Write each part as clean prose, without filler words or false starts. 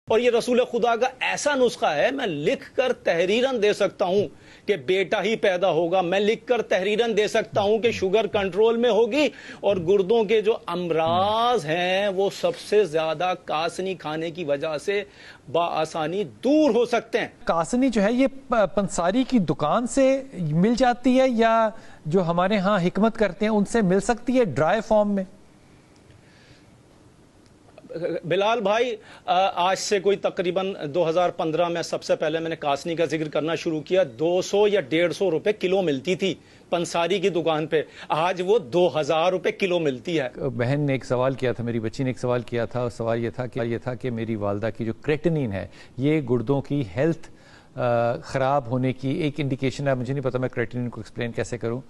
اور یہ رسول خدا کا ایسا نسخہ ہے، میں لکھ کر تحریراً دے سکتا ہوں کہ بیٹا ہی پیدا ہوگا، میں لکھ کر تحریراً دے سکتا ہوں کہ شوگر کنٹرول میں ہوگی، اور گردوں کے جو امراض ہیں وہ سب سے زیادہ کاسنی کھانے کی وجہ سے بآسانی دور ہو سکتے ہیں۔ کاسنی جو ہے یہ پنساری کی دکان سے مل جاتی ہے یا جو ہمارے ہاں حکمت کرتے ہیں ان سے مل سکتی ہے ڈرائی فارم میں؟ بلال بھائی، آج سے کوئی تقریباً 2015 میں سب سے پہلے میں نے کاسنی کا ذکر کرنا شروع کیا، 200 یا 150 روپے کلو ملتی تھی پنساری کی دکان پہ، آج وہ 2000 روپے کلو ملتی ہے۔ بہن نے ایک سوال کیا تھا، میری بچی نے ایک سوال کیا تھا، اور سوال یہ تھا کہ میری والدہ کی جو کریٹنین ہے یہ گردوں کی ہیلتھ خراب ہونے کی ایک انڈیکیشن ہے، مجھے نہیں پتا میں کریٹنین کو ایکسپلین کیسے کروں،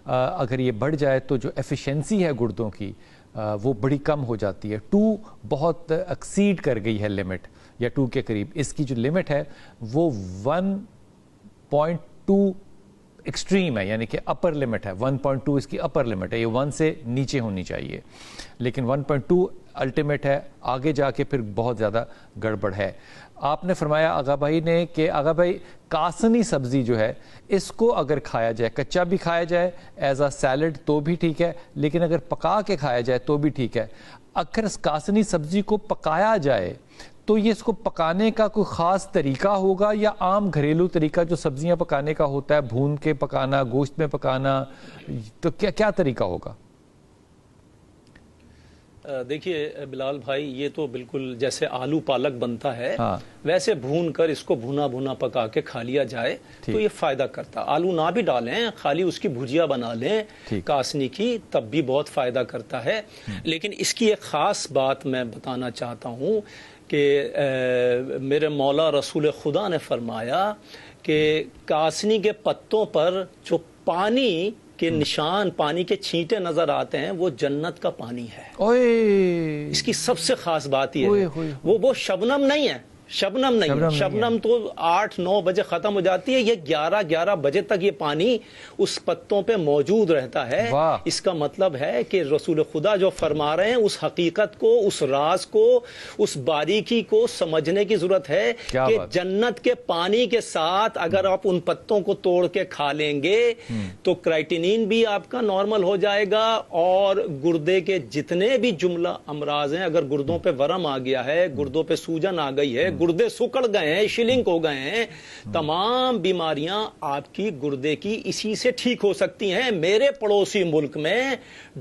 اگر یہ بڑھ جائے تو جو ایفیشنسی ہے گردوں کی وہ بڑی کم ہو جاتی ہے، 2 بہت ایکسیڈ کر گئی ہے لمٹ، یا 2 کے قریب، اس کی جو لمٹ ہے وہ 1.2 ایکسٹریم ہے، یعنی کہ اپر لمٹ ہے، 1.2 اس کی اپر لمٹ ہے، یہ 1 سے نیچے ہونی چاہیے، لیکن 1.2 الٹیمیٹ ہے، آگے جا کے پھر بہت زیادہ گڑبڑ ہے۔ آپ نے فرمایا آغا بھائی نے کہ آغا بھائی کاسنی سبزی جو ہے اس کو اگر کھایا جائے، کچا بھی کھایا جائے ایز اے سیلڈ تو بھی ٹھیک ہے، لیکن اگر پکا کے کھایا جائے تو بھی ٹھیک ہے۔ اگر اس کاسنی سبزی کو پکایا جائے تو یہ اس کو پکانے کا کوئی خاص طریقہ ہوگا یا عام گھریلو طریقہ جو سبزیاں پکانے کا ہوتا ہے، بھون کے پکانا، گوشت میں پکانا، تو کیا طریقہ ہوگا؟ دیکھیے بلال بھائی، یہ تو بالکل جیسے آلو پالک بنتا ہے ویسے بھون کر اس کو بھونا پکا کے کھا لیا جائے تو یہ فائدہ کرتا، آلو نہ بھی ڈالیں، خالی اس کی بھجیا بنا لیں کاسنی کی، تب بھی بہت فائدہ کرتا ہے۔ لیکن اس کی ایک خاص بات میں بتانا چاہتا ہوں کہ میرے مولا رسول خدا نے فرمایا کہ کاسنی کے پتوں پر جو پانی کے نشان، پانی کے چھینٹے نظر آتے ہیں، وہ جنت کا پانی ہے۔ اس کی سب سے خاص بات یہ ہے وہ شبنم نہیں ہے، شبنم تو 8-9 بجے ختم ہو جاتی ہے، یہ 11 بجے تک یہ پانی اس پتوں پہ موجود رہتا ہے۔ اس کا مطلب ہے کہ رسول خدا جو فرما رہے ہیں اس حقیقت کو، اس راز کو، اس باریکی کو سمجھنے کی ضرورت ہے کہ جنت کے پانی کے ساتھ اگر آپ ان پتوں کو توڑ کے کھا لیں گے تو کرائٹینین بھی آپ کا نارمل ہو جائے گا، اور گردے کے جتنے بھی جملہ امراض ہیں، اگر گردوں پہ ورم آ گیا ہے، گردوں پہ سوجن آ گئی ہے، گردے سکڑ گئے ہیں، شلنک ہو گئے ہیں، تمام بیماریاں آپ کی گردے کی اسی سے ٹھیک ہو سکتی ہیں۔ میرے پڑوسی ملک میں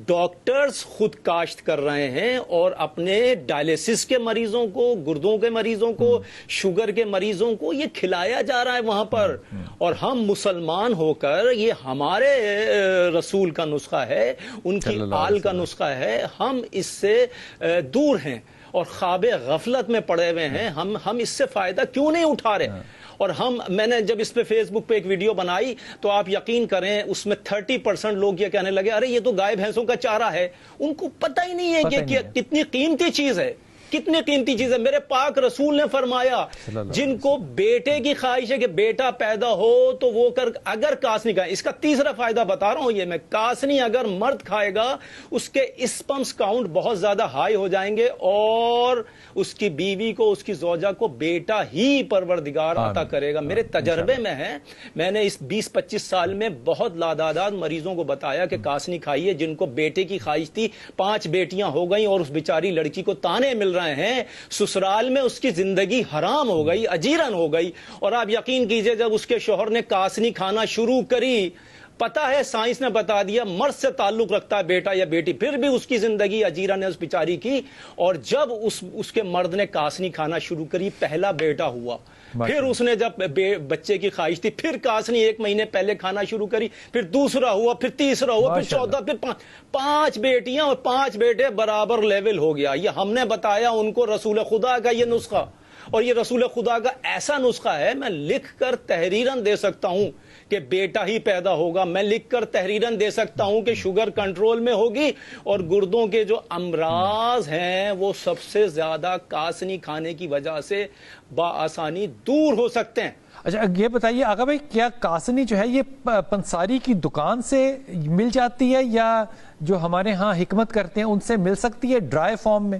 ڈاکٹرز خود کاشت کر رہے ہیں اور اپنے ڈائلیسس کے مریضوں کو، گردوں کے مریضوں کو، شوگر کے مریضوں کو یہ کھلایا جا رہا ہے وہاں پر، اور ہم مسلمان ہو کر، یہ ہمارے رسول کا نسخہ ہے، ان کی آل کا نسخہ ہے، ہم اس سے دور ہیں اور خواب غفلت میں پڑے ہوئے ہیں، ہم اس سے فائدہ کیوں نہیں اٹھا رہے؟ اور میں نے جب اس پہ فیس بک پہ ایک ویڈیو بنائی تو آپ یقین کریں اس میں 30% لوگ یہ کہنے لگے ارے یہ تو گائے بھینسوں کا چارہ ہے، ان کو پتہ ہی نہیں ہے کہ کتنی قیمتی چیز ہے، کتنی قیمتی چیز ہے۔ میرے پاک رسول نے فرمایا جن کو بیٹے کی خواہش ہے کہ بیٹا پیدا ہو تو وہ اگر کاسنی کھائے، اس کا تیسرا فائدہ بتا رہا ہوں یہ میں، کاسنی اگر مرد کھائے گا اس کے اسپمس کاؤنٹ بہت زیادہ ہائی ہو جائیں گے، اور اس کی بیوی کو، اس کی زوجہ کو بیٹا ہی پروردگار عطا کرے گا۔ میرے تجربے میں ہے، میں نے اس 20-25 سال میں بہت لاداداد مریضوں کو بتایا کہ کاسنی کھائیے، جن کو بیٹے کی خواہش تھی، 5 بیٹیاں ہو گئیں اور اس بیچاری لڑکی کو تانے مل رہے ہیں، سسرال میں اس کی زندگی حرام ہو گئی، اجیرن ہو گئی، اور آپ یقین کیجئے جب اس کے شوہر نے کاسنی کھانا شروع کری، پتا ہے سائنس نے بتا دیا مرد سے تعلق رکھتا ہے بیٹا یا بیٹی، پھر بھی اس کی زندگی اجیرن ہے اس بیچاری کی، اور جب اس کے مرد نے کاسنی کھانا شروع کری، پہلا بیٹا ہوا، پھر اس نے جب بچے کی خواہش تھی پھر کاسنی 1 مہینے پہلے کھانا شروع کری، پھر دوسرا ہوا، پھر تیسرا ہوا، پھر 14، پھر 5 بیٹیاں اور 5 بیٹے برابر لیول ہو گیا۔ یہ ہم نے بتایا ان کو رسول خدا کا یہ نسخہ، اور یہ رسول خدا کا ایسا نسخہ ہے میں لکھ کر تحریراً دے سکتا ہوں کہ بیٹا ہی پیدا ہوگا، میں لکھ کر تحریراً دے سکتا ہوں کہ شوگر کنٹرول میں ہوگی، اور گردوں کے جو امراض ہیں وہ سب سے زیادہ کاسنی کھانے کی وجہ سے بآسانی دور ہو سکتے ہیں۔ اچھا یہ بتائیے آقا بھائی، کیا کاسنی جو ہے یہ پنساری کی دکان سے مل جاتی ہے یا جو ہمارے ہاں حکمت کرتے ہیں ان سے مل سکتی ہے ڈرائی فارم میں؟